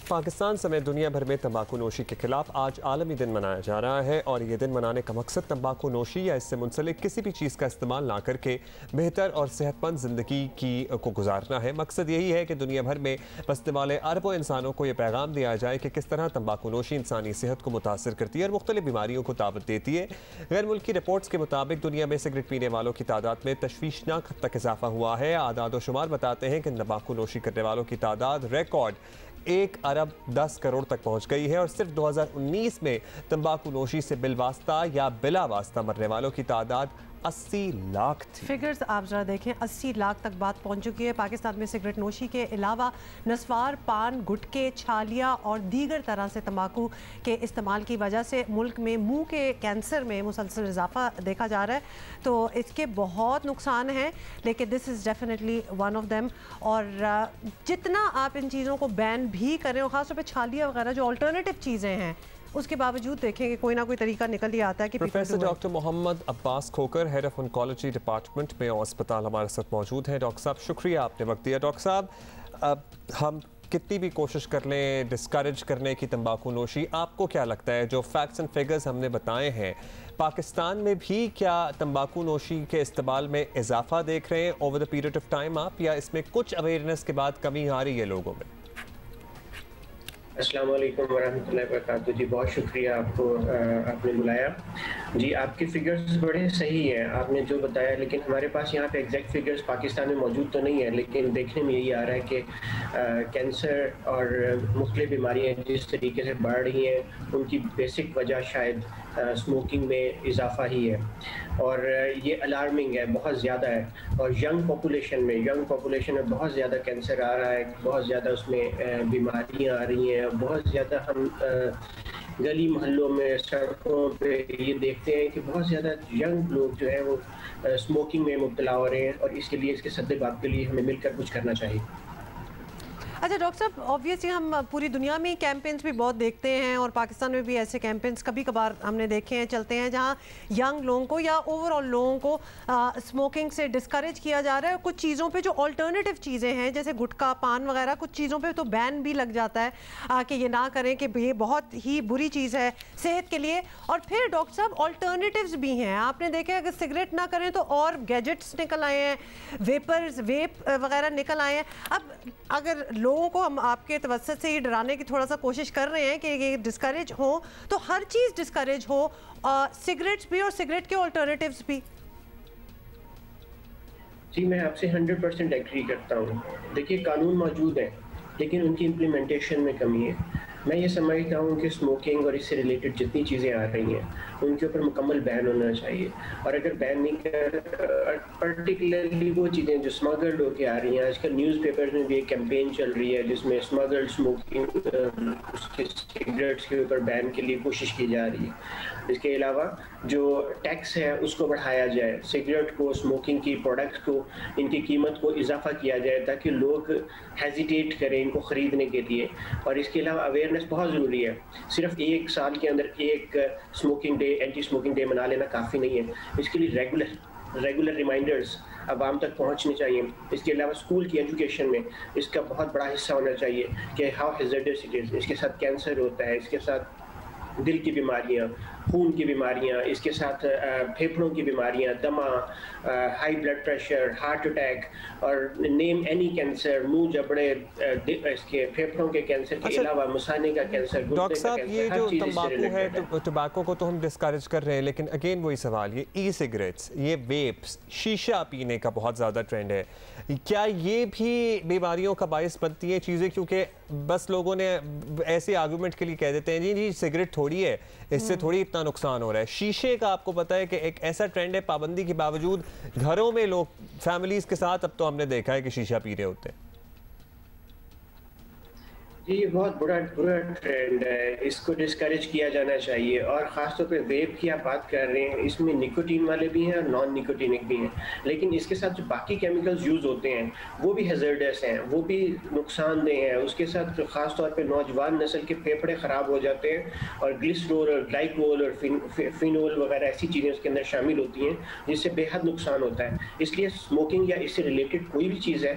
پاکستان سمیت دنیا بھر میں تمباکو نوشی کے خلاف آج عالمی دن منایا جا رہا ہے اور یہ دن منانے کا مقصد تمباکو نوشی یا اس سے منسلک کسی بھی چیز کا استعمال نہ کر کے بہتر اور صحت مند زندگی کو گزارنا ہے۔ مقصد یہی ہے کہ دنیا بھر میں بسنے والے اربوں انسانوں کو یہ پیغام دیا جائے کہ کس طرح تمباکو نوشی انسانی صحت کو متاثر کرتی ہے اور مختلف بیماریوں کو دعوت دیتی ہے۔ غیر ملکی رپورٹس کے مطابق دنیا میں سگریٹ پینے والوں کی تعداد میں تشویشناک حد تک اضافہ ہوا ہے۔ اعداد و شمار بتاتے ہیں کہ تمباکو نوشی کرنے والوں کی تعداد ریکارڈ 1 ارب 10 کروڑ تک پہنچ گئی ہے اور صرف 2019 میں تمباکو نوشی سے بالواسطہ یا بلا واسطہ مرنے والوں کی تعداد 80 لاکھ تھی۔ فگرز آپ ذرا دیکھیں، 80 لاکھ تک بات پہنچ چکی ہے۔ پاکستان میں سگریٹ نوشی کے علاوہ نسوار، پان، گٹکے، چھالیاں اور دیگر طرح سے تمباکو کے استعمال کی وجہ سے ملک میں منہ کے کینسر میں مسلسل اضافہ دیکھا جا رہا ہے، تو اس کے بہت نقصان ہیں، لیکن this is definitely one of them. اور جتنا آپ ان چیزوں کو بین بھی کریں، اور خاص طور پہ چھالیاں وغیرہ جو آلٹرنیٹو چیزیں ہیں، اس کے باوجود دیکھیں کہ کوئی نہ کوئی طریقہ نکل ہی آتا ہے کہ professor doctor Muhammad Abbas Khokhar, head of oncology department میں اسپتال ہمارے ساتھ موجود ہیں۔ ڈاکٹر صاحب شکریہ آپ نے وقت دیا۔ ڈاکٹر صاحب ہم کتنی بھی کوشش کر لیں ڈسکریج کرنے کی تمباکو نوشی، آپ کو کیا لگتا ہے جو فیکٹس اینڈ فگرز ہم نے بتائے ہیں، پاکستان میں بھی کیا تمباکو نوشی کے استعمال میں اضافہ دیکھ رہے ہیں over the period of time آپ، یا اس میں کچھ اویئرنیس کے بعد کمی آ رہی ہے لوگوں میں؟ السلام علیکم ورحمۃ اللہ وبرکاتہ۔ جی بہت شکریہ آپ کو، آپ نے بلایا۔ جی آپ کی فگرز بڑے صحیح ہیں آپ نے جو بتایا، لیکن ہمارے پاس یہاں پہ ایگزیکٹ فگرز پاکستان میں موجود تو نہیں ہے، لیکن دیکھنے میں یہی آ رہا ہے کہ کینسر اور مختلف بیماریاں جس طریقے سے بڑھ رہی ہیں ان کی بیسک وجہ شاید اسموکنگ میں اضافہ ہی ہے، اور یہ الارمنگ ہے، بہت زیادہ ہے۔ اور ینگ پاپولیشن میں بہت زیادہ کینسر آ رہا ہے، بہت زیادہ اس میں بیماریاں آ رہی ہیں، بہت زیادہ ہم گلی محلوں میں سڑکوں پہ یہ دیکھتے ہیں کہ بہت زیادہ ینگ لوگ جو ہیں وہ اسموکنگ میں مبتلا ہو رہے ہیں، اور اس کے لیے، اس کے سد باب کے لیے ہمیں مل کر کچھ کرنا چاہیے۔ اچھا ڈاکٹر صاحب، آبویسلی ہم پوری دنیا میں کیمپینز بھی بہت دیکھتے ہیں اور پاکستان میں بھی ایسے کیمپینز کبھی کبھار ہم نے دیکھے ہیں چلتے ہیں جہاں ینگ لوگوں کو یا اوور آل لوگوں کو اسموکنگ سے ڈسکریج کیا جا رہا ہے۔ کچھ چیزوں پہ جو آلٹرنیٹیو چیزیں ہیں جیسے گٹکا، پان وغیرہ، کچھ چیزوں پہ تو بین بھی لگ جاتا ہے کہ یہ نہ کریں، کہ یہ بہت ہی بری چیز ہے صحت کے لیے۔ اور پھر ڈاکٹر صاحب آلٹرنیٹیوز بھی ہیں، آپ نے دیکھا اگر سگریٹ نہ کریں تو اور گیجٹس نکل آئے ہیں، ویپ وغیرہ نکل آئے ہیں۔ اب اگر لوگوں کو ہم آپ کے توسط سے ہی ڈرانے کی تھوڑا سا کوشش کر رہے ہیں کہ یہ ڈسکریج ہو، تو ہر چیز ڈسکریج ہو، سگریٹس بھی اور سگریٹ کے آلٹرنیٹیوز بھی۔ جی میں آپ سے 100% ایگری کرتا ہوں۔ دیکھیے قانون موجود ہیں لیکن ان کی امپلیمنٹیشن میں کمی ہے۔ میں یہ سمجھتا ہوں کہ اسموکنگ اور اس سے ریلیٹڈ جتنی چیزیں آ رہی ہیں ان کے اوپر مکمل بین ہونا چاہیے، اور اگر بین نہیں کر پرٹیکولرلی وہ چیزیں جو اسمگلڈ ہو کے آ رہی ہیں، آج کل نیوز پیپر میں بھی ایک کیمپین چل رہی ہے جس میں اسمگلڈ اسموکنگ سگریٹس کے اوپر بین کے لیے کوشش کی جا رہی ہے۔ اس کے علاوہ جو ٹیکس ہے اس کو بڑھایا جائے، سگریٹ کو، اسموکنگ کی پروڈکٹس کو، ان کی قیمت کو اضافہ کیا جائے تاکہ لوگ ہیزیٹیٹ کریں ان کو خریدنے کے لیے۔ اور اس کے علاوہ اویئرنیس بہت ضروری ہے، صرف ایک سال کے اندر ایک smoking day, anti smoking day منا لینا کافی نہیں ہے، اس کے لیے ریگولر ریمائنڈرز عوام تک پہنچنے چاہیے۔ اس کے علاوہ اسکول کی ایجوکیشن میں اس کا بہت بڑا حصہ ہونا چاہیے کہ ہاؤ ہیزرڈس اٹ از، اس کے ساتھ کینسر ہوتا ہے، اس کے ساتھ دل کی بیماریاں، خون کی بیماریاں، اس کے ساتھ پھیپھڑوں کی بیماریاں، دمہ، high blood pressure, heart attack, اور نیم اینی کینسر، منہ جبڑے، اس کے پھیپھڑوں کے کینسر کے علاوہ مثانے کا کینسر، ڈاکٹر صاحب یہ جو تمباکو ہے، ٹباکو کو تو ہم ڈسکریج کر رہے ہیں، لیکن اگین وہی سوال، یہ ای سگریٹس، یہ ویپس، شیشہ پینے کا بہت زیادہ ٹرینڈ ہے، کیا یہ بھی بیماریوں کا باعث بنتی ہیں چیزیں؟ کیونکہ بس لوگوں نے ایسے آرگومنٹ کے لیے کہہ دیتے ہیں جی سگریٹ تھوڑی ہے، اس سے تھوڑی اتنا نقصان ہو رہا ہے۔ شیشے کا آپ کو پتہ ہے کہ ایک ایسا ٹرینڈ ہے، پابندی کے باوجود گھروں میں لوگ فیملیز کے ساتھ اب تو ہم نے دیکھا ہے کہ شیشہ پی رہے ہوتے ہیں۔ جی یہ بہت برا ٹرینڈ ہے، اس کو ڈسکریج کیا جانا چاہیے، اور خاص طور پہ ویپ کی آپ بات کر رہے ہیں، اس میں نکوٹین والے بھی ہیں اور نان نکوٹینک بھی ہیں، لیکن اس کے ساتھ جو باقی کیمیکلز یوز ہوتے ہیں وہ بھی ہیزرڈس ہیں، وہ بھی نقصان دہ ہیں۔ اس کے ساتھ خاص طور پہ نوجوان نسل کے پھیپھڑے خراب ہو جاتے ہیں، اور گلیسرول اور گلائکول اور فینول وغیرہ ایسی چیزیں اس کے اندر شامل ہوتی ہیں جس سے بے حد نقصان ہوتا ہے۔ اس لیے اسموکنگ یا اس سے ریلیٹڈ کوئی بھی چیز ہے